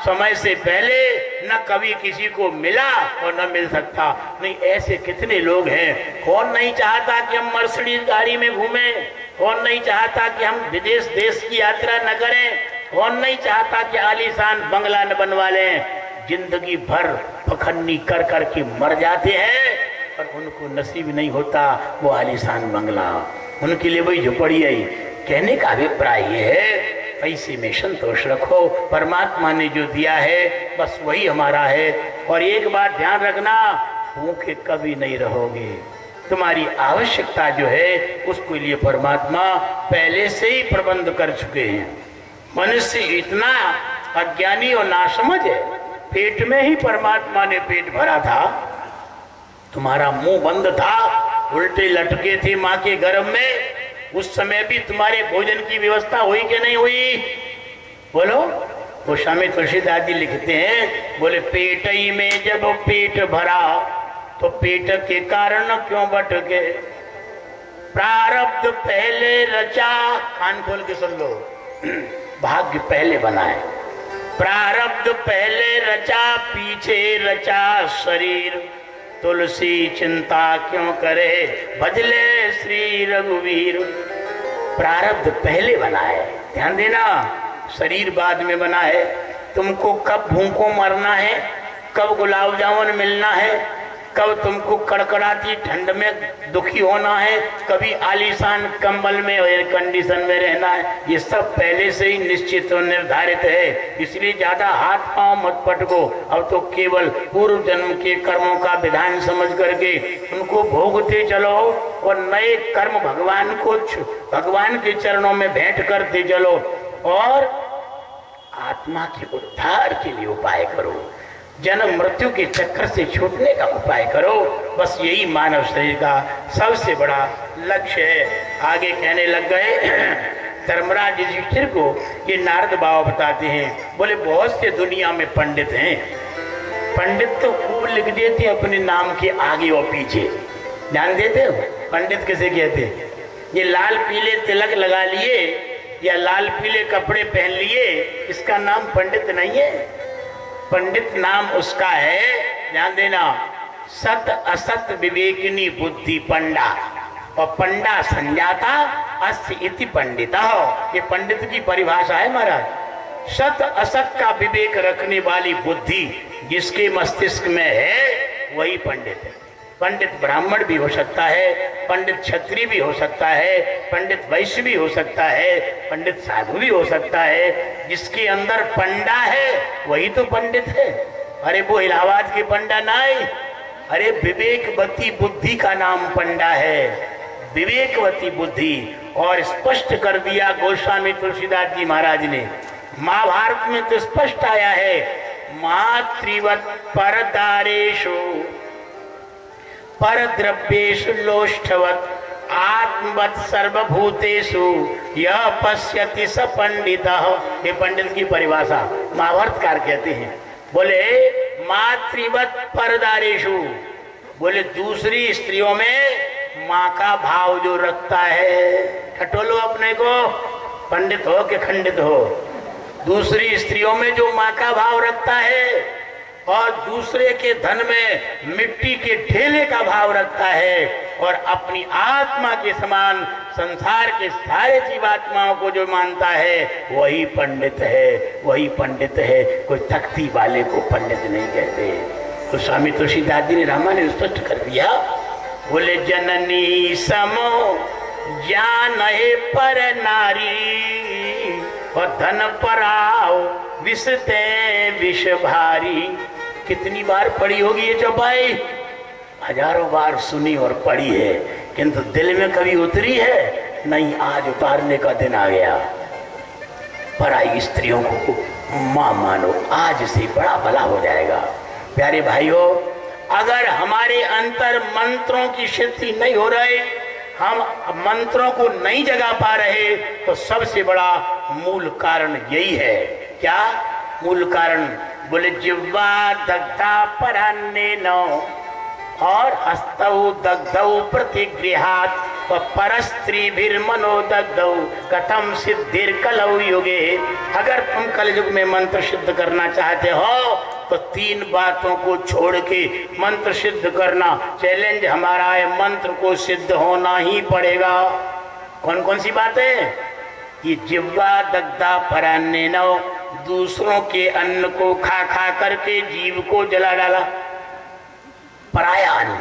समय से पहले न कभी किसी को मिला और न मिल सकता। नहीं, ऐसे कितने लोग हैं। कौन नहीं चाहता कि हम मर्सिडीज गाड़ी में घूमें? कौन नहीं चाहता कि हम विदेश देश की यात्रा न करें? कौन नहीं चाहता कि आलीशान बंगला न बनवा लें? जिंदगी भर पखन्नी कर कर के मर जाते हैं और उनको नसीब नहीं होता वो आलीशान बंगला। उनके लिए वही झुपड़िया ही। कहने का अभिप्राय ये है, पैसे में संतोष रखो, परमात्मा ने जो दिया है बस वही हमारा है। और एक बात ध्यान रखना, भूखे कभी नहीं रहोगे। तुम्हारी आवश्यकता जो है उसके लिए परमात्मा पहले से ही प्रबंध कर चुके हैं। मनुष्य इतना अज्ञानी और नासमझ है, पेट में ही परमात्मा ने पेट भरा था, तुम्हारा मुंह बंद था, उल्टे लटके थे माँ के गर्भ में, उस समय भी तुम्हारे भोजन की व्यवस्था हुई कि नहीं हुई? बोलो। गोस्वामी तुलसीदास जी लिखते हैं, बोले पेटई में जब पेट भरा तो पेट के कारण क्यों भटके, प्रारब्ध पहले रचा, कान खोल के सुन लो, भाग्य पहले बनाए, प्रारब्ध पहले रचा, पीछे रचा शरीर, तुलसी चिंता क्यों करे, भजले श्री रघुवीर। प्रारब्ध पहले बना है, ध्यान देना, शरीर बाद में बना है। तुमको कब भूखों मरना है, कब गुलाब जामुन मिलना है, कब तुमको कड़कड़ाती ठंड में दुखी होना है, कभी आलीशान कंबल में एयर कंडीशन में रहना है, ये सब पहले से ही निश्चित और निर्धारित है। इसलिए ज्यादा हाथ पांव मत पटको। अब तो केवल पूर्व जन्म के कर्मों का विधान समझ करके उनको भोगते चलो और नए कर्म भगवान के चरणों में भेंट करते चलो और आत्मा के उद्धार के लिए उपाय करो, जन्म मृत्यु के चक्कर से छूटने का उपाय करो। बस यही मानव शरीर का सबसे बड़ा लक्ष्य है। आगे कहने लग गए, धर्मराज युधिष्ठिर को ये नारद बाबा बताते हैं, बोले बहुत से दुनिया में पंडित हैं, पंडित तो खूब लिख देते हैं अपने नाम के आगे और पीछे, ध्यान देते हो? पंडित किसे कहते हैं? ये लाल पीले तिलक लगा लिए या लाल पीले कपड़े पहन लिए, इसका नाम पंडित नहीं है। पंडित नाम उसका है, ध्यान देना, सत असत विवेकिनी बुद्धि पंडा, और पंडा संजाता अस्य इति पंडिता हो। ये पंडित की परिभाषा है महाराज। सत असत का विवेक रखने वाली बुद्धि जिसके मस्तिष्क में है वही पंडित है। पंडित ब्राह्मण भी हो सकता है, पंडित क्षत्रिय भी हो सकता है, पंडित वैश्य भी हो सकता है, पंडित साधु भी हो सकता है। जिसके अंदर पंडा है वही तो पंडित है। अरे वो इलाहाबाद के पंडा नहीं, अरे विवेकवती बुद्धि का नाम पंडा है, विवेकवती बुद्धि। और स्पष्ट कर दिया गोस्वामी तुलसीदास जी महाराज ने, महाभारत में तो स्पष्ट आया है, मातृवत परदारेषु पर द्रव्येषु लोष्ठवत् आत्मवत् सर्वभूतेषु यह पश्यति स पंडितः। ये पंडित की परिभाषा महाभारतकार कहते हैं। बोले मातृवत् परदारेषु, बोले दूसरी स्त्रियों में माँ का भाव जो रखता है, ठटोलो अपने को, पंडित हो कि खंडित हो, दूसरी स्त्रियों में जो माँ का भाव रखता है और दूसरे के धन में मिट्टी के ढेले का भाव रखता है और अपनी आत्मा के समान संसार के सारे जीवात्माओं को जो मानता है वही पंडित है, वही पंडित है। कोई तख्ती वाले को पंडित नहीं कहते। तो स्वामी तुलसीदास जी ने रामायण स्पष्ट कर दिया, बोले जननी समो ज्ञान है पर नारी और धन पर आओ विषते विष भारी। कितनी बार पढ़ी होगी ये चौपाई? हजारों बार सुनी और पढ़ी है, किंतु दिल में कभी उतरी है नहीं। आज उतारने का दिन आ गया। पराई स्त्रियों को मां मानो, आज से बड़ा भला हो जाएगा। प्यारे भाइयों, अगर हमारे अंतर मंत्रों की सिद्धि नहीं हो रही, हम मंत्रों को नहीं जगा पा रहे, तो सबसे बड़ा मूल कारण यही है। क्या मूल कारण? बोले जिह्वा दग्धा परान्नेन और हस्तौ दग्धौ प्रतिगृहात् परस्त्रीभिर्मनोदग्धौ कथम सिद्धिर्कलौ युगे। अगर तुम कलयुग में मंत्र सिद्ध करना चाहते हो तो 3 बातों को छोड़ के मंत्र सिद्ध करना। चैलेंज हमारा है, मंत्र को सिद्ध होना ही पड़ेगा। कौन कौन सी बातें? ये जिह्वा दग्धा परान्नेनो, दूसरों के अन्न को खा खा करके जीव को जला डाला। पराया अन्न,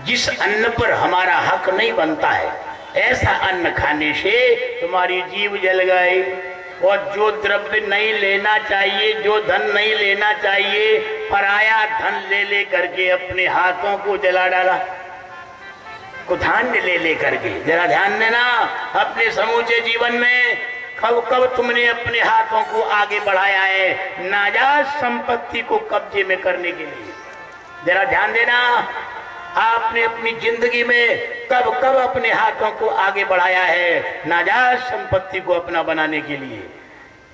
जिस अन्न पर हमारा हक नहीं बनता है, ऐसा अन्न खाने से तुम्हारी जीव जल गई। और जो द्रव्य नहीं लेना चाहिए, जो धन नहीं लेना चाहिए, पराया धन ले ले करके अपने हाथों को जला डाला। कुधान्य ले ले करके, जरा ध्यान देना, अपने समूचे जीवन में कब कब तुमने अपने हाथों को आगे बढ़ाया है नाजायज संपत्ति को कब्जे में करने के लिए। जरा ध्यान देना, आपने अपनी जिंदगी में कब कब अपने हाथों को आगे बढ़ाया है नाजायज संपत्ति को अपना बनाने के लिए।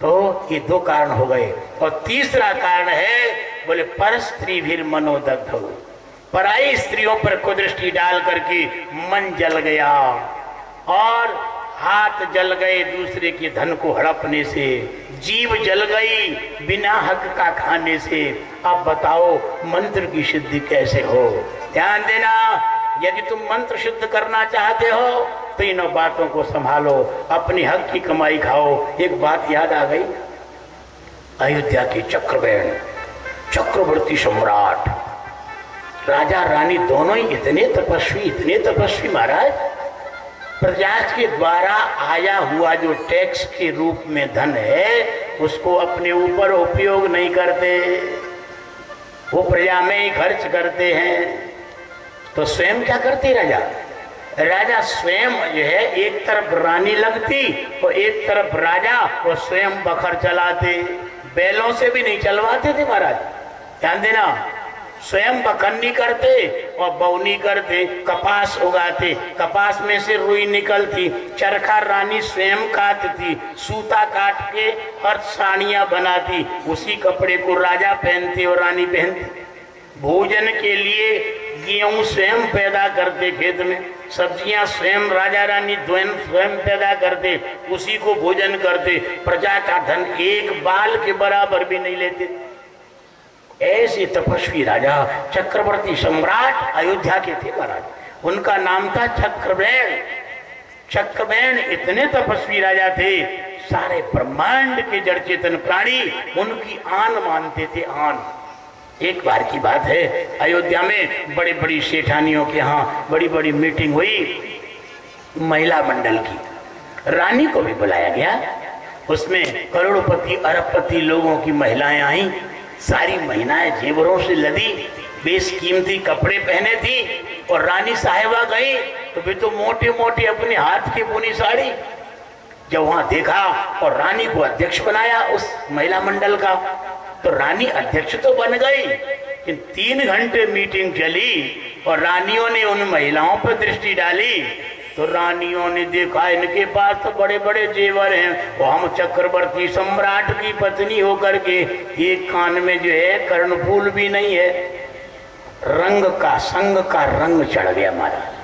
तो ये 2 कारण हो गए। और तीसरा कारण है, बोले परस्त्री भी मनोदग्ध हो, पराई स्त्रियों पर कुदृष्टि डाल करके मन जल गया और हाथ जल गए दूसरे के धन को हड़पने से, जीव जल गई बिना हक का खाने से। अब बताओ मंत्र की सिद्धि कैसे हो? ध्यान देना, यदि तुम मंत्र सिद्ध करना चाहते हो तो इन बातों को संभालो, अपने हक की कमाई खाओ। एक बात याद आ गई, अयोध्या की चक्रवर्ती चक्रवर्ती सम्राट राजा रानी दोनों ही इतने तपस्वी महाराज, प्रजा के द्वारा आया हुआ जो टैक्स के रूप में धन है उसको अपने ऊपर उपयोग नहीं करते, वो प्रजा में ही खर्च करते हैं। तो स्वयं क्या करते राजा स्वयं जो है, एक तरफ रानी लगती और एक तरफ राजा, और स्वयं बखर चलाते, बैलों से भी नहीं चलवाते थे महाराज। ध्यान देना, स्वयं बखन्नी करते और बौनी करते, कपास उगाते, कपास में से रुई निकलती, चरखा रानी स्वयं काटती, सूता काट के और साड़ियाँ बनाती, उसी कपड़े को राजा पहनते और रानी पहनती। भोजन के लिए गेहूं स्वयं पैदा करते खेत में, सब्जियां स्वयं राजा रानी स्वयं पैदा करते, उसी को भोजन करते, प्रजा का धन एक बाल के बराबर भी नहीं लेते। ऐसे तपस्वी राजा चक्रवर्ती सम्राट अयोध्या के थे महाराज। उनका नाम था चक्रवेण। चक्रवेण इतने तपस्वी राजा थे, सारे ब्रह्मांड के जड़ चेतन प्राणी उनकी आन मानते थे, आन। एक बार की बात है, अयोध्या में बड़ी बड़ी सेठानियों के यहाँ बड़ी बड़ी मीटिंग हुई महिला मंडल की। रानी को भी बुलाया गया, उसमें करोड़पति अरबपति लोगों की महिलाएं आई। सारी महिलाएं जेवरों से लदी, बेशकीमती कपड़े पहने थी, और रानी साहिबा गई तो भी तो मोटे मोटे अपने हाथ की बुनी साड़ी। जब वहां देखा और रानी को अध्यक्ष बनाया उस महिला मंडल का, तो रानी अध्यक्ष तो बन गई, लेकिन 3 घंटे मीटिंग चली और रानियों ने उन महिलाओं पर दृष्टि डाली तो रानियों ने देखा इनके पास तो बड़े बड़े जेवर हैं, और हम चक्रवर्ती सम्राट की पत्नी होकर के एक कान में जो है कर्णफूल भी नहीं है। रंग का संग का रंग चढ़ गया महाराज।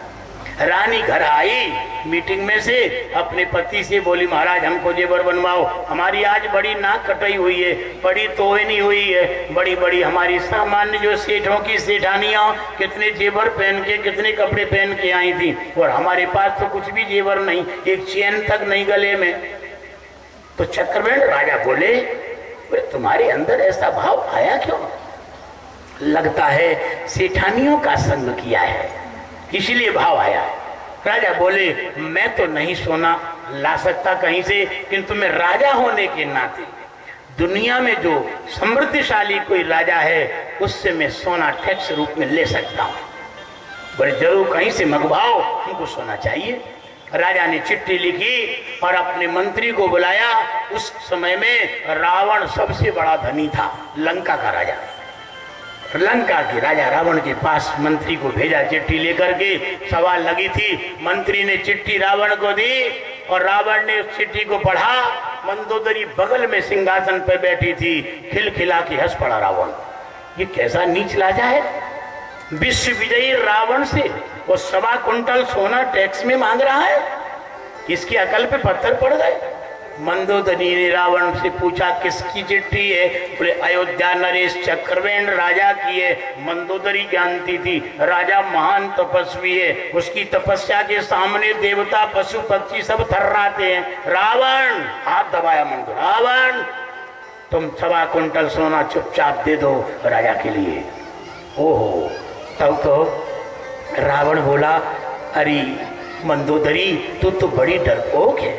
रानी घर आई मीटिंग में से, अपने पति से बोली महाराज हमको जेवर बनवाओ, हमारी आज बड़ी नाक कटाई हुई है, बड़ी तोहनी हुई है, बड़ी बड़ी हमारी सामान्य जो सेठों की सेठानियाँ कितने जेवर पहन के कितने कपड़े पहन के आई थी, और हमारे पास तो कुछ भी जेवर नहीं, एक चैन तक नहीं गले में। तो चक्रवेण राजा बोले तुम्हारे अंदर ऐसा भाव आया क्यों? लगता है सेठानियों का संग किया है इसीलिए भाव आया। राजा बोले मैं तो नहीं सोना ला सकता कहीं से, किंतु मैं राजा होने के नाते दुनिया में जो समृद्धशाली कोई राजा है उससे मैं सोना टैक्स रूप में ले सकता हूँ। बोले जरूर कहीं से मंगवाओ, हमको सोना चाहिए। राजा ने चिट्ठी लिखी और अपने मंत्री को बुलाया। उस समय में रावण सबसे बड़ा धनी था, लंका का राजा। लंका के राजा रावण के पास मंत्री को भेजा चिट्ठी लेकर के, सवाल लगी थी। मंत्री ने चिट्ठी रावण को दी और रावण ने उस चिट्ठी को पढ़ा। मंदोदरी बगल में सिंहासन पर बैठी थी, खिलखिला के हंस पड़ा रावण। ये कैसा नीच राजा है, विश्व विजयी रावण से वो 1.25 कुंटल सोना टैक्स में मांग रहा है। इसकी अकल पे पत्थर पड़ गए। मंदोदरी ने रावण से पूछा किसकी चिट्ठी है? बोले अयोध्या नरेश चक्रवेण राजा की है। मंदोदरी जानती थी राजा महान तपस्वी है, उसकी तपस्या के सामने देवता पशु पक्षी सब थर्राते हैं। रावण हाथ दबाया मंदोदरी, रावण तुम 1.25 कुंटल सोना चुपचाप दे दो राजा के लिए। ओहो, तब तो रावण बोला अरे मंदोदरी तू तो बड़ी डरपोक है।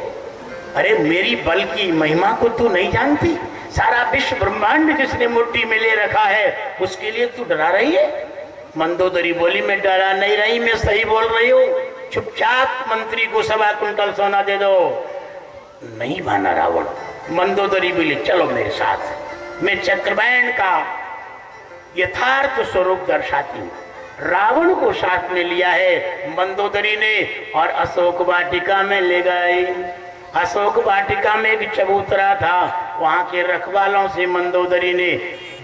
अरे मेरी बल की महिमा को तू नहीं जानती? सारा विश्व ब्रह्मांड जिसने मुट्ठी में ले रखा है उसके लिए तू डरा रही है? मंदोदरी बोली मैं डरा नहीं रही, मैं सही बोल रही हूँ। चुपचाप मंत्री को 1.25 कुंटल सोना दे दो। नहीं माना रावण। मंदोदरी बोली चलो मेरे साथ, मैं चक्रवेण का यथार्थ स्वरूप दर्शाती हूँ। रावण को साथ में लिया है मंदोदरी ने और अशोक वाटिका में ले गए। अशोक वाटिका में एक चबूतरा था, वहां के रखवालों से मंदोदरी ने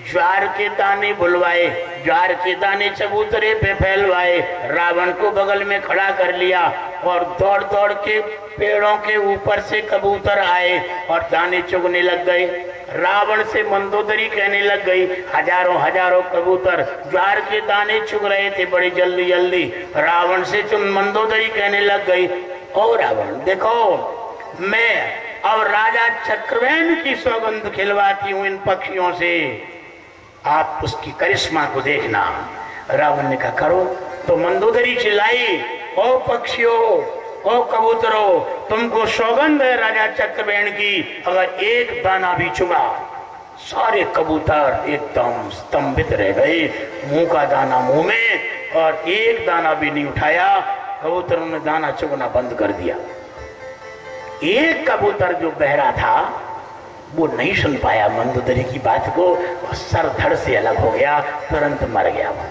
ज्वार के दाने बुलवाए, ज्वार के दाने चबूतरे पे फैलवाए, रावण को बगल में खड़ा कर लिया और दौड़ दौड़ के पेड़ों के ऊपर से कबूतर आए और दाने चुगने लग गए। रावण से मंदोदरी कहने लग गई हजारों हजारों कबूतर ज्वार के दाने चुग रहे थे बड़े जल्दी जल्दी। रावण से मंदोदरी कहने लग गई ओ रावण देखो मैं और राजा चक्रवेण की सौगंध खिलवाती हूँ इन पक्षियों से, आप उसकी करिश्मा को देखना। रावण ने कहा करो। तो मंदोदरी चिल्लाई ओ पक्षियों ओ कबूतरों तुमको सौगंध है राजा चक्रवेण की, अगर एक दाना भी चुगा। सारे कबूतर एकदम स्तंभित रह गए, मुंह का दाना मुंह में और एक दाना भी नहीं उठाया। कबूतरों ने दाना चुगना बंद कर दिया। एक कबूतर जो बहरा था वो नहीं सुन पाया मंदोदरी की बात को, वो सर धड़ से अलग हो गया, तुरंत मर गया वो।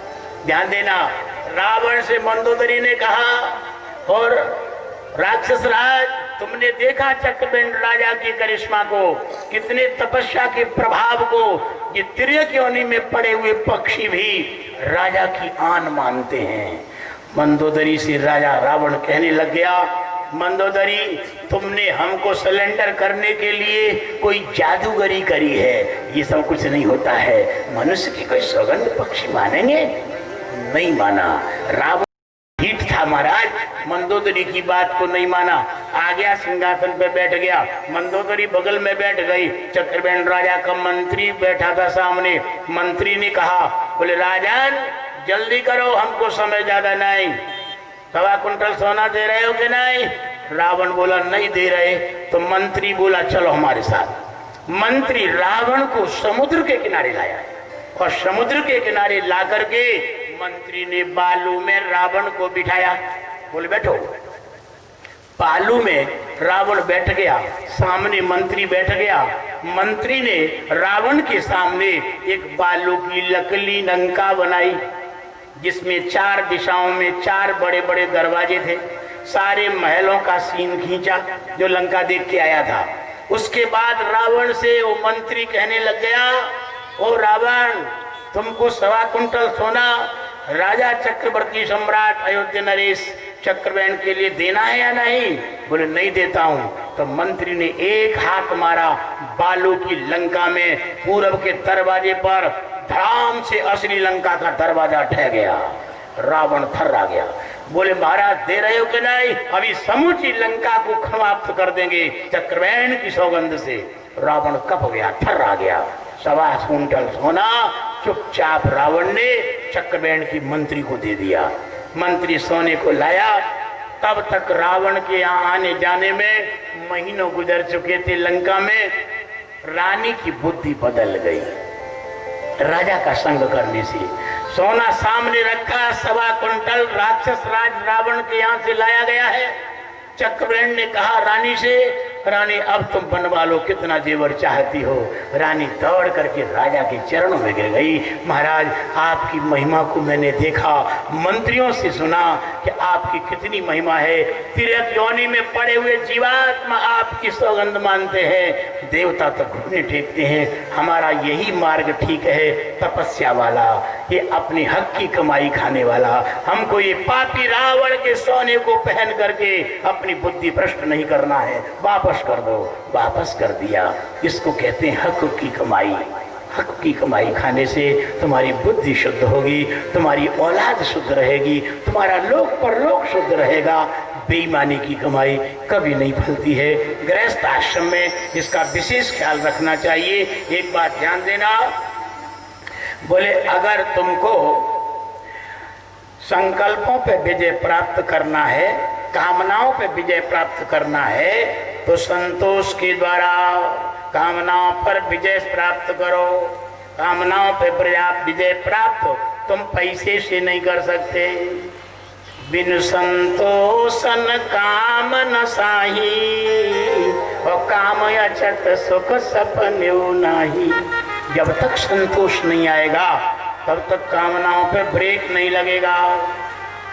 ध्यान देना, रावण से मंदोदरी ने कहा और राक्षस राज तुमने देखा चक्रवेण राजा की करिश्मा को, कितने तपस्या के प्रभाव को। ये तिर्यक योनि में पड़े हुए पक्षी भी राजा की आन मानते हैं। मंदोदरी से राजा रावण कहने लग गया मंदोदरी तुमने हमको सरेंडर करने के लिए कोई जादूगरी करी है, ये सब कुछ नहीं होता है। मनुष्य की कोई सौगंध पक्षी मानेंगे? नहीं माना। रावण ढीठ था महाराज, मंदोदरी की बात को नहीं माना। आ गया सिंहासन पे बैठ गया, मंदोदरी बगल में बैठ गई। चक्रवेण राजा का मंत्री बैठा था सामने। मंत्री ने कहा बोले राजन जल्दी करो, हमको समय ज्यादा नहीं, 1.25 कुंटल सोना दे रहे हो कि नहीं? रावण बोला नहीं दे रहे। तो मंत्री बोला चलो हमारे साथ। मंत्री रावण को समुद्र के किनारे लाया और समुद्र के किनारे ला करके मंत्री ने बालू में रावण को बिठाया। बोले बैठो। बालू में रावण बैठ गया, सामने मंत्री बैठ गया। मंत्री ने रावण के सामने एक बालू की लकड़ी लंका बनाई जिसमें 4 दिशाओं में 4 बड़े बड़े दरवाजे थे। सारे महलों का सीन खींचा जो लंका देख के आया था। उसके बाद रावण से वो मंत्री कहने लग गया ओ रावण तुमको 1.25 कुंटल सोना राजा चक्रवर्ती सम्राट अयोध्या नरेश चक्रवेण के लिए देना है या नहीं? बोले नहीं देता हूँ। तो मंत्री ने एक हाथ मारा बालू की लंका में, पूरब के दरवाजे पर धड़ाम से असली लंका का दरवाजा ढह गया। रावण थर्रा गया। बोले महाराज दे रहे हो कि नहीं? अभी समूची लंका को समाप्त कर देंगे चक्रवेण की सौगंध से। रावण कप गया, थर्रा गया। 1.25 कुंटल सोना चुपचाप रावण ने चक्रवेण की मंत्री को दे दिया। मंत्री सोने को लाया। तब तक रावण के यहाँ आने जाने में महीनों गुजर चुके थे। लंका में रानी की बुद्धि बदल गई राजा का संग करने से। सोना सामने रखा, 1.25 कुंटल राक्षस राज रावण के यहाँ से लाया गया है। चक्रवेण ने कहा रानी से रानी अब तुम बनवा लो, कितना जेवर चाहती हो। रानी दौड़ करके राजा के चरणों में गिर गई। महाराज आपकी महिमा को मैंने देखा, मंत्रियों से सुना कि आपकी कितनी महिमा है। तिर्यक योनि में पड़े हुए जीवात्मा आपकी सौगंध मानते हैं, देवता तो घुटने टेकते हैं। हमारा यही मार्ग ठीक है तपस्या वाला, ये अपनी हक की कमाई खाने वाला। हमको ये पापी रावण के सोने को पहन करके अपनी बुद्धि भ्रष्ट नहीं करना है। वापस कर दो। वापस कर दिया। इसको कहते हैं हक की कमाई। हक की कमाई खाने से तुम्हारी बुद्धि शुद्ध होगी, तुम्हारी औलाद शुद्ध रहेगी, तुम्हारा लोक परलोक शुद्ध रहेगा। बेईमानी की कमाई कभी नहीं फलती है। गृहस्थ आश्रम में इसका विशेष ख्याल रखना चाहिए। एक बात ध्यान देना, बोले अगर तुमको संकल्पों पे विजय प्राप्त करना है, कामनाओं पे विजय प्राप्त करना है, तो संतोष के द्वारा कामनाओं पर विजय प्राप्त करो। कामनाओं पे पर्याप्त विजय प्राप्त तुम पैसे से नहीं कर सकते। बिन संतोषन काम न साही, और काम अचत सुख सपन्यो नाही। जब तक संतोष नहीं आएगा तब तक कामनाओं पे ब्रेक नहीं लगेगा।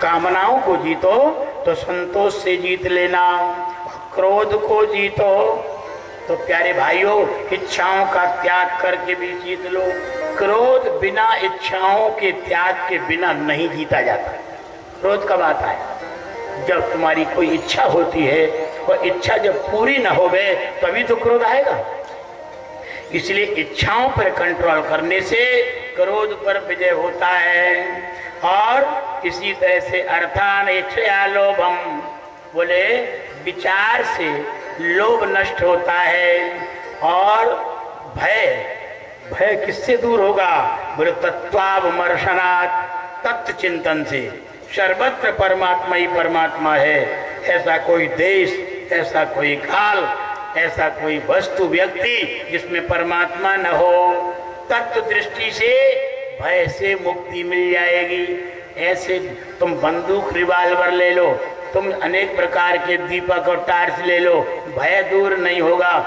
कामनाओं को जीतो तो संतोष से जीत लेना। क्रोध को जीतो तो प्यारे भाइयों इच्छाओं का त्याग करके भी जीत लो। क्रोध बिना इच्छाओं के त्याग के बिना नहीं जीता जाता। क्रोध कब आता है? जब तुम्हारी कोई इच्छा होती है और इच्छा जब पूरी न होवे तभी तो क्रोध आएगा। इसलिए इच्छाओं पर कंट्रोल करने से क्रोध पर विजय होता है। और इसी तरह से अर्थान इच्छया लोभम, बोले विचार से लोभ नष्ट होता है। और भय, भय किससे दूर होगा? बोले तत्वावमर्शनात्, तत्व चिंतन से। सर्वत्र परमात्मा ही परमात्मा है। ऐसा कोई देश, ऐसा कोई काल, ऐसा कोई वस्तु व्यक्ति जिसमें परमात्मा न हो। तत्व दृष्टि से भय से मुक्ति मिल जाएगी। ऐसे तुम बंदूक रिवाल्वर ले लो, तुम अनेक प्रकार के दीपक और टार्च ले लो, भय दूर नहीं होगा।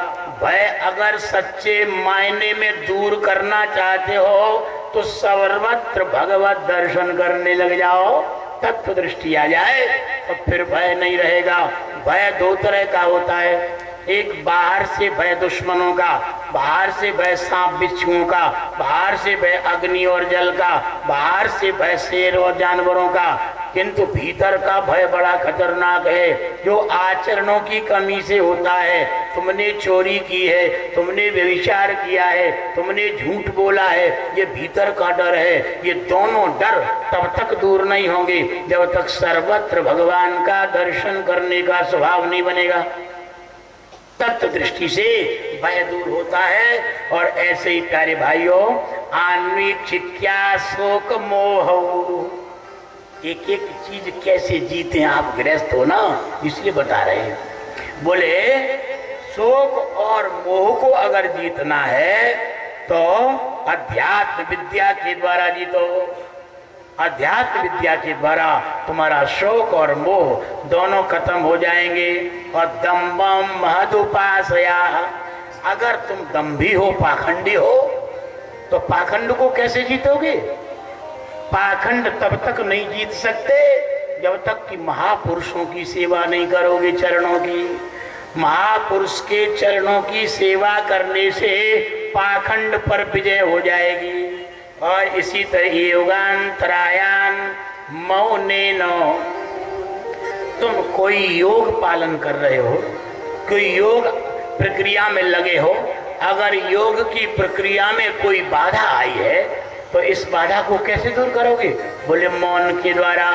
भय अगर सच्चे मायने में दूर करना चाहते हो तो सर्वत्र भगवत दर्शन करने लग जाओ। तत्व दृष्टि आ जाए तो फिर भय नहीं रहेगा। भय दो तरह का होता है। एक बाहर से भय दुश्मनों का, बाहर से भय सांप बिच्छुओं का, बाहर से भय अग्नि और जल का, बाहर से भय शेर और जानवरों का। किंतु भीतर का भय बड़ा खतरनाक है, जो आचरणों की कमी से होता है। तुमने चोरी की है, तुमने व्यभिचार किया है, तुमने झूठ बोला है, ये भीतर का डर है। ये दोनों डर तब तक दूर नहीं होंगे जब तक सर्वत्र भगवान का दर्शन करने का स्वभाव नहीं बनेगा। तत्व दृष्टि से भय दूर होता है। और ऐसे ही प्यारे भाइयों, अन्वीक्षित्या शोक मोह, एक एक चीज कैसे जीते आप गृहस्थ हो ना, इसलिए बता रहे हैं। बोले शोक और मोह को अगर जीतना है तो अध्यात्म विद्या के द्वारा जीतो। अध्यात्म विद्या के द्वारा तुम्हारा शोक और मोह दोनों खत्म हो जाएंगे। और दम्भम महदुपासया, अगर तुम दम्भी हो, पाखंडी हो, तो पाखंड को कैसे जीतोगे? पाखंड तब तक नहीं जीत सकते जब तक कि महापुरुषों की सेवा नहीं करोगे। चरणों की, महापुरुष के चरणों की सेवा करने से पाखंड पर विजय हो जाएगी। और इसी तरह योगांतरायान मौनेन, तुम कोई योग पालन कर रहे हो, कोई योग प्रक्रिया में लगे हो, अगर योग की प्रक्रिया में कोई बाधा आई है तो इस बाधा को कैसे दूर करोगे? बोले मौन के द्वारा।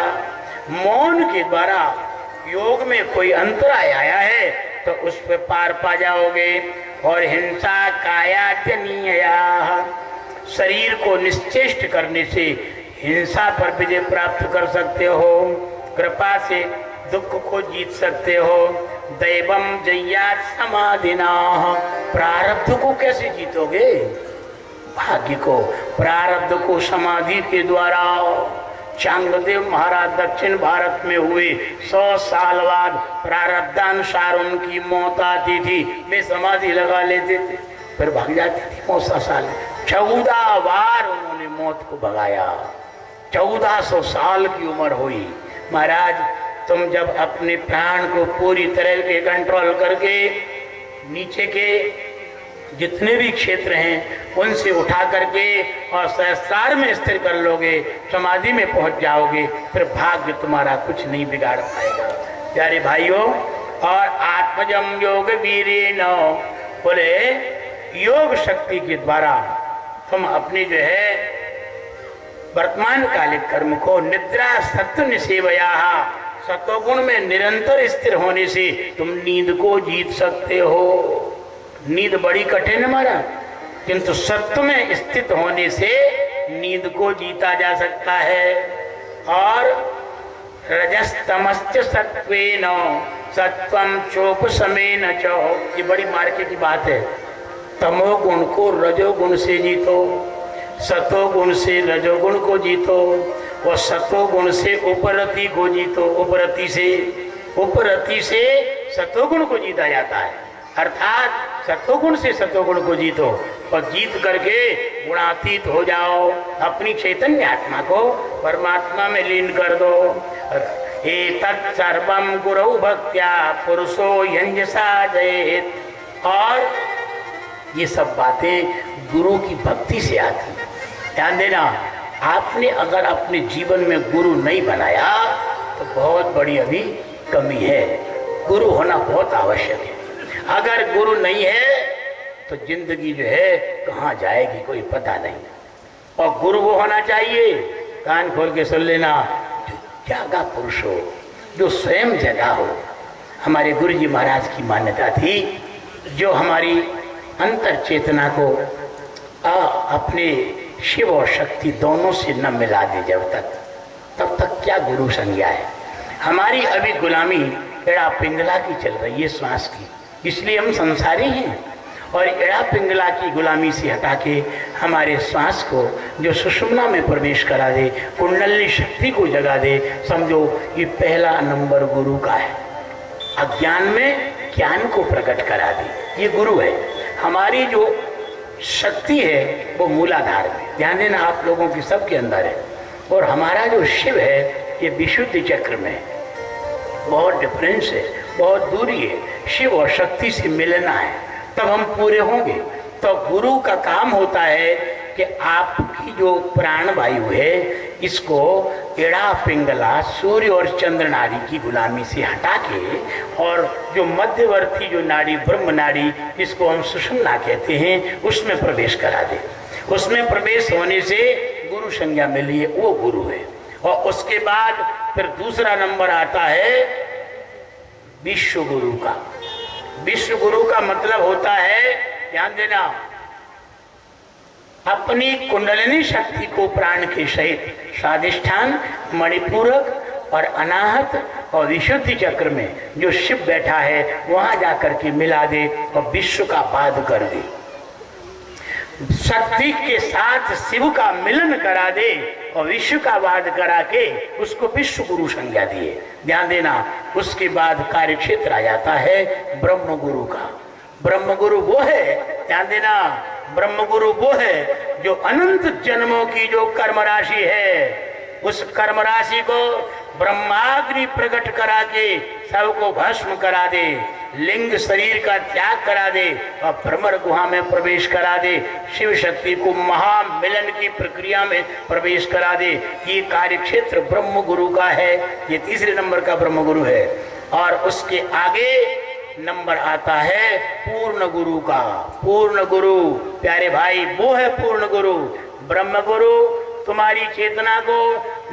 मौन के द्वारा योग में कोई अंतराय आया है तो उस पर पार पा जाओगे। और हिंसा कायात्यनीया, शरीर को निश्चेष्ट करने से हिंसा पर विजय प्राप्त कर सकते हो। कृपा से दुख को जीत सकते हो। दैवम जय्यात् समाधिना, प्रारब्ध को कैसे जीतोगे? भाग्य को, प्रारब्ध को समाधि के द्वारा। चांगदेव महाराज दक्षिण भारत में हुए, 100 साल बाद प्रारब्धानुसार उनकी मौत आती थी, वे समाधि लगा लेते थे, फिर भाग जाती थी। 14 साल 14 बार उन्होंने मौत को भगाया। 1400 साल की उम्र हुई। महाराज तुम जब अपने प्राण को पूरी तरह के कंट्रोल करके नीचे के जितने भी क्षेत्र हैं उनसे उठा करके और सहस्रार में स्थिर कर लोगे, समाधि में पहुंच जाओगे, फिर भाग्य तुम्हारा कुछ नहीं बिगाड़ पाएगा। प्यारे भाइयों, और आत्मजम योग वीरेण, बोले योग शक्ति के द्वारा हम अपने जो है वर्तमान कालिक कर्म को निद्रा सत्व निसेवया, सत्वगुण में निरंतर स्थिर होने से तुम नींद को जीत सकते हो। नींद बड़ी कठिन है महाराज, किंतु सत्व में स्थित होने से नींद को जीता जा सकता है। और रजस्तमश्च सत्वेन सत्वम चोपशमेन च, ये बड़ी मार्के की बात है। तमोगुण को रजोगुण से जीतो, सतोगुण से रजोगुण को जीतो, और सतोगुण से उपरति को जीतो। उपरति से सतोगुण को जीता जाता है, अर्थात सतोगुण से सतोगुण को जीतो और जीत करके गुणातीत हो जाओ। अपनी चैतन्य आत्मा को परमात्मा में लीन कर दो। एतत् सर्वं गुरौ भक्त्या पुरुषो यंजसा जयेत्, और ये सब बातें गुरु की भक्ति से आती है। ध्यान देना, आपने अगर अपने जीवन में गुरु नहीं बनाया तो बहुत बड़ी अभी कमी है। गुरु होना बहुत आवश्यक है। अगर गुरु नहीं है तो जिंदगी जो है कहाँ जाएगी कोई पता नहीं। और गुरु वो होना चाहिए, कान खोल के सुन लेना, जो जागा पुरुष हो, जो स्वयं जगा हो। हमारे गुरु जी महाराज की मान्यता थी, जो हमारी अंतर चेतना को अपने शिव और शक्ति दोनों से न मिला दे जब तक, तब तक क्या गुरु संज्ञा है। हमारी अभी गुलामी एड़ा पिंगला की चल रही है, श्वास की, इसलिए हम संसारी हैं। और एड़ा पिंगला की गुलामी से हटा के हमारे श्वास को जो सुषुम्ना में प्रवेश करा दे, कुंडली शक्ति को जगा दे, समझो ये पहला नंबर गुरु का है। अज्ञान में ज्ञान को प्रकट करा दे, ये गुरु है। हमारी जो शक्ति है वो मूलाधार में, ध्यान देना, आप लोगों की सबके अंदर है। और हमारा जो शिव है ये विशुद्धि चक्र में है। बहुत डिफरेंस है, बहुत दूरी है। शिव और शक्ति से मिलना है, तब हम पूरे होंगे। तो गुरु का काम होता है कि आपकी जो प्राण वायु है इसको एड़ा पिंगला सूर्य और चंद्र नाड़ी की गुलामी से हटा के, और जो मध्यवर्ती जो नाड़ी ब्रह्म नाड़ी, इसको हम सुषुम्ना कहते हैं, उसमें प्रवेश करा दे। उसमें प्रवेश होने से गुरु संज्ञा मिली है, वो गुरु है। और उसके बाद फिर दूसरा नंबर आता है विश्व गुरु का। विश्व गुरु का मतलब होता है, ध्यान देना, अपनी कुंडलिनी शक्ति को प्राण के सहित स्वादिष्ठान, मणिपूरक और अनाहत और विशुद्धि चक्र में जो शिव बैठा है वहां जाकर के मिला दे और विश्व का बाध कर दे। शक्ति के साथ शिव का मिलन करा दे और विश्व का वाद करा के उसको विश्व गुरु संज्ञा दिए। ध्यान देना, उसके बाद कार्य क्षेत्र आ जाता है ब्रह्म गुरु का। ब्रह्म गुरु वो है, ध्यान देना, ब्रह्म गुरु वो है जो अनंत जन्मों की जो कर्म राशि है, उस कर्म राशि को ब्रह्माग्नि प्रकट करा के सबको भस्म करा दे, लिंग शरीर का त्याग करा दे और भ्रमर गुहा में प्रवेश करा दे, शिव शक्ति को महामिलन की प्रक्रिया में प्रवेश करा दे। ये कार्य क्षेत्र ब्रह्म गुरु का है। ये तीसरे नंबर का ब्रह्म गुरु है। और उसके आगे नंबर आता है पूर्ण गुरु का। पूर्ण गुरु, प्यारे भाई, वो है पूर्ण गुरु। ब्रह्म गुरु तुम्हारी चेतना को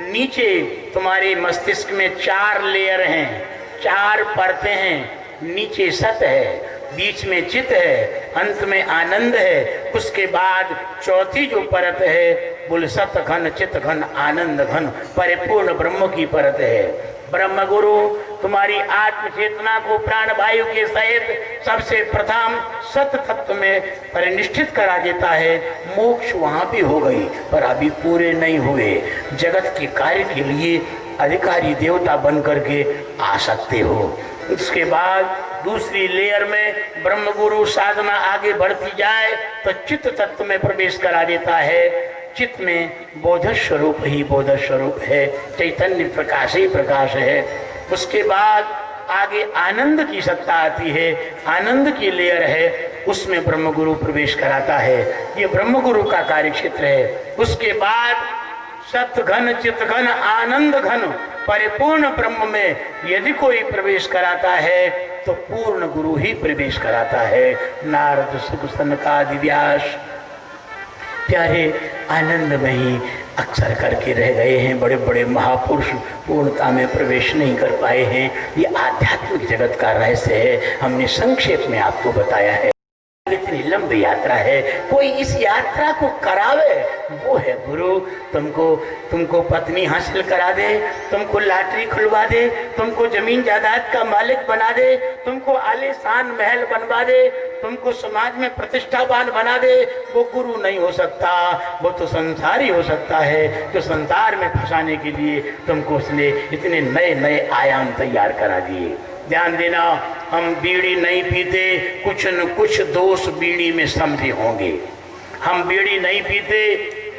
नीचे, तुम्हारे मस्तिष्क में 4 लेयर हैं, 4 परतें हैं। नीचे सत है, बीच में चित है, अंत में आनंद है। उसके बाद चौथी जो परत है बोल सत घन चित घन आनंद घन परिपूर्ण ब्रह्म की परत है। ब्रह्म गुरु तुम्हारी आत्म चेतना को प्राण वायु के सहित सबसे प्रथम सत तत्व में परिनिष्ठित करा देता है। मोक्ष वहां भी हो गई पर अभी पूरे नहीं हुए। जगत के कार्य के लिए अधिकारी देवता बन करके आ सकते हो। उसके बाद दूसरी लेयर में ब्रह्म गुरु साधना आगे बढ़ती जाए तो चित्त तत्व में प्रवेश करा देता है। चित्त में बोध स्वरूप ही बोध स्वरूप है, चैतन्य प्रकाश ही प्रकाश है। उसके बाद आगे आनंद की सत्ता आती है, आनंद की लेयर है। उसमें ब्रह्म गुरु प्रवेश कराता है। ये ब्रह्म गुरु का कार्य क्षेत्र है। उसके बाद सत घन चित घन आनंद घन परिपूर्ण ब्रह्म में यदि कोई प्रवेश कराता है तो पूर्ण गुरु ही प्रवेश कराता है। नारद सुख सनकादि व्यास प्यारे आनंद में ही अक्सर करके रह गए हैं। बड़े बड़े महापुरुष पूर्णता में प्रवेश नहीं कर पाए हैं। ये आध्यात्मिक जगत का रहस्य है, हमने संक्षेप में आपको बताया है। इतनी लंबी यात्रा है, कोई इस यात्रा को करावे वो है गुरु। तुमको पत्नी हासिल करा दे, तुमको लॉटरी खुलवा दे, तुमको जमीन जायदाद का मालिक बना दे, तुमको आलीशान महल बनवा दे, तुमको समाज में प्रतिष्ठावान बना दे, वो गुरु नहीं हो सकता। वो तो संसारी हो सकता है जो संसार में फंसाने के लिए तुमको उसने इतने नए नए आयाम तैयार करा दिए। ध्यान देना, हम बीड़ी नहीं पीते, कुछ न कुछ दोष बीड़ी में समझे होंगे। हम बीड़ी नहीं पीते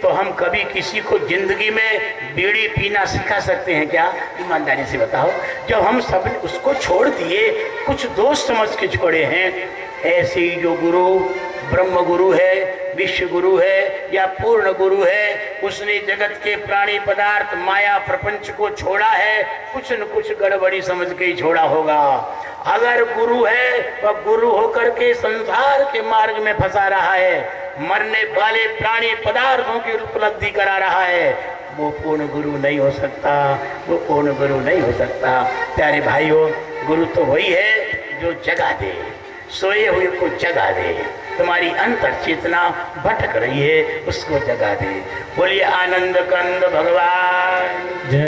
तो हम कभी किसी को जिंदगी में बीड़ी पीना सिखा सकते हैं क्या? ईमानदारी से बताओ। जब हम सब उसको छोड़ दिए, कुछ दोष समझ के छोड़े हैं, ऐसे ही जो गुरु ब्रह्म गुरु है, विश्व गुरु है या पूर्ण गुरु है, उसने जगत के प्राणी पदार्थ माया प्रपंच को छोड़ा है, कुछ न कुछ गड़बड़ी समझ के ही छोड़ा होगा। अगर गुरु है वह गुरु होकर के संसार के मार्ग में फंसा रहा है, मरने वाले प्राणी पदार्थों की उपलब्धि करा रहा है, वो पूर्ण गुरु नहीं हो सकता। वो पूर्ण गुरु नहीं हो सकता। प्यारे भाइयों, गुरु तो वही है जो जगा दे, सोए हुए को जगा दे, तुम्हारी अंतर चेतना भटक रही है उसको जगा दे। बोलिए आनंद कंद भगवान।